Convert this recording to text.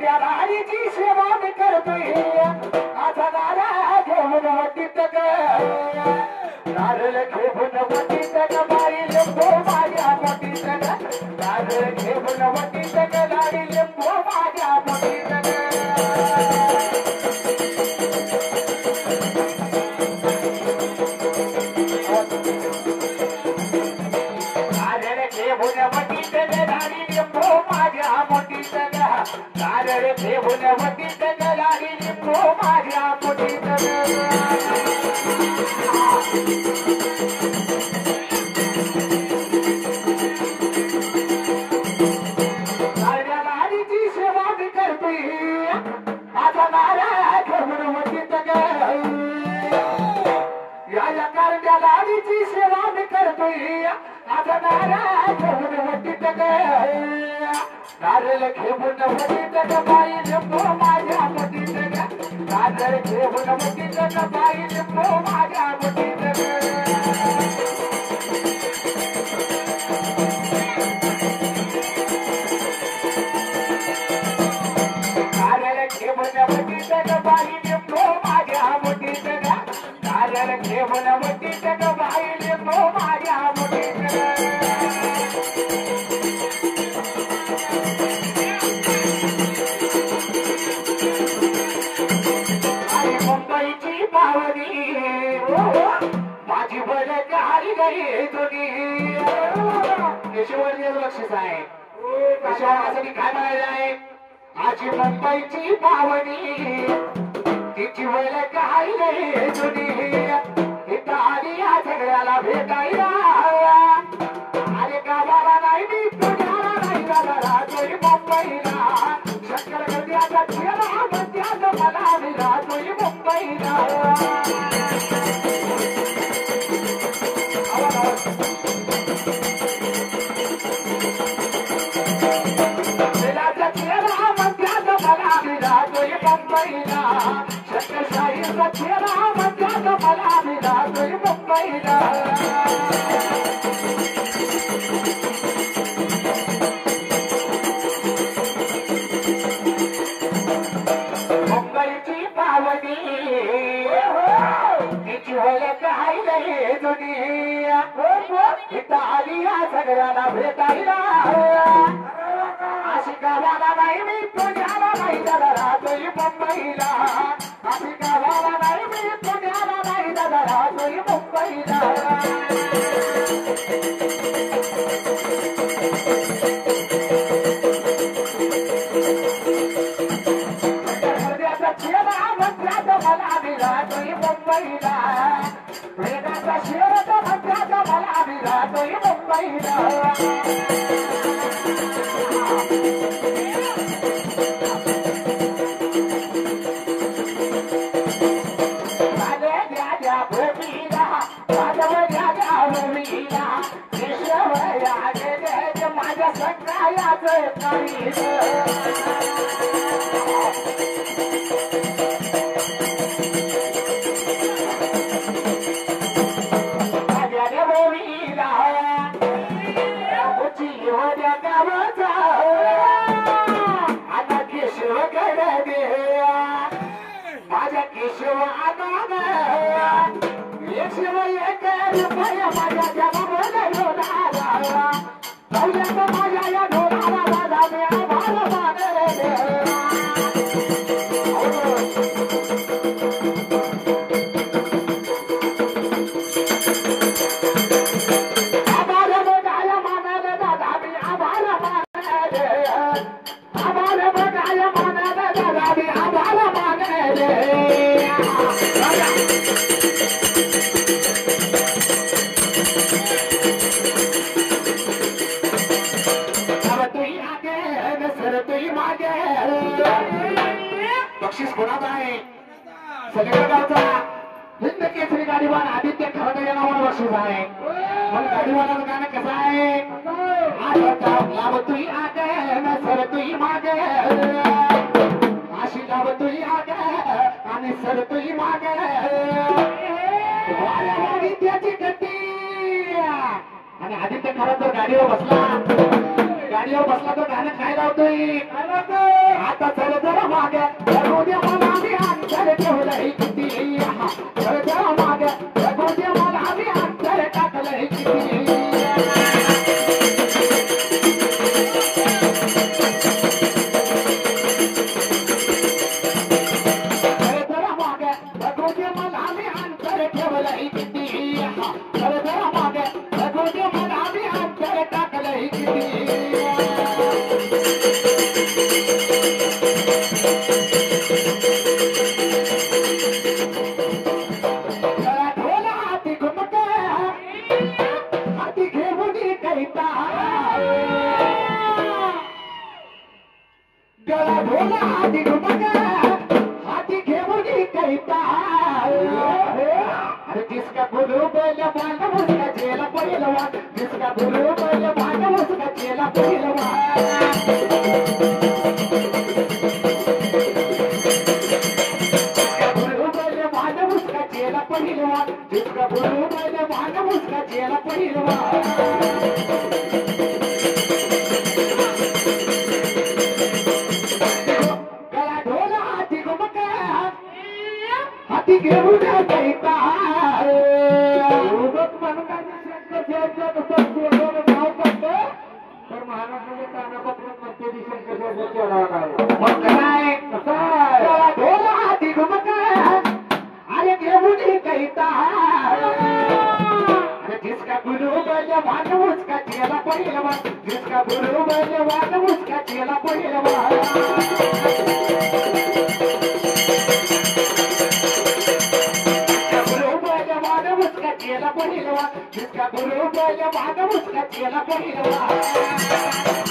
त्या राणीची सेवा मी करतोय आता नारा घेऊन वटीत ग नारळ घेऊन वटीत ग बाई लिंबू माझ्या वटीत ग नारळ घेऊन वटीत ग गाडी लिंबू माझ्या वटीत ग नारळ घेऊन वटीत ग गाडी लिंबू माझ्या वटीत ग नारळ घेऊन वटीत ग गाडी लिंबू माझ्या वटीत गाडीची सेवा मी करतोय आता नारा घेऊन वटीत ग या कारण्या गाडीची सेवा मी करतोय आता नारा घेऊन वटीत ग नारळ घेऊन वटीत ग बाई लिंबू माझ्या वटीत ग नारळ घेऊन वटीत ग बाई लिंबू माझ्या वटीत ग नारळ घेऊन वटीत ग बाई लिंबू माझ्या वटीत ग नारळ घेऊन वटीत ग बाई लिंबू माझ्या वटीत ग मुंबईची पावनी माझी बलक हरी गई तुझी केशवर बक्षीस आहे केशवासाठी काय म्हणायला आहे माझी मुंबईची पावनी तिची बलक हरी गई तुझी इथं आली या सगळ्याला भेटायला अरे गावाला नाही मी पुण्याला नाही झाला राहतोय मुंबईला शंकर गद्याचा चेहरा मध्यात मला मी राहतोय मुंबईला वेलाचा चेहरा मध्यात मला मी राहतोय मुंबईला शंकरशाहीचा चेहरा मध्यात मला मी राहतोय मुंबईला मुंबईची पावनी तिची ओळख आहे दुनिया इथं आली या सगळ्याला भेटायला अशी गावाला नाही मी पुण्याला नाही दादा राहतोय मुंबईला अशी गावाला नाही मी पुण्याला नाही दादा राहतोय मुंबईला मला मी राहतोय मुंबईला वेदाचा शेरत म्हणतात मला मी राहतोय मुंबईला माझ्या सगळ्याच आता केशव माझ्या केशव एकशे एक रुपया माझ्या जमाला माझ्या या ढोलाला दादा मी आभार मानले बक्षीस कोणाचा आहे सगळ्या गावचा हिंद केसरी गाडीवान आदित्य खरडे या नावानं बक्षीस आहे पण गाडीवानाचं गाणं कसं आहे लाभ तुही आगे न सर तुही मागे अशी लाभ तुही आगे आणि सर तुही मागे आदित्याची गती आणि आदित्य खरं तर गाडीवर बसला तो गाणं काय लावतोय आता चल ढोला हाती घुमक हाती घेऊन कैता अरे जिसका गुरु बोले मानव उसका चेला पहलवान जिसका गुरु बोले मानव उसका चेला पहलवान जिसका गुरु बोले मानव उसका चेला पहलवान गला ढोला हाथी घुमक हाथी घेऊन कैता तर महाराष्ट्राच्या कानापत्रात मध्य दिशेने कशाचा चेहरा काय मग काय गला ढोला हाथी घुमक अरे घेऊन कैता अरे जिसका गुरु बोले मानव उसका चेला पहलवान जिसका गुरु बोले मानव उसका चेला पहलवान चेला पहलवान जिसका गुरु बोले मानव उसका चेला पहलवान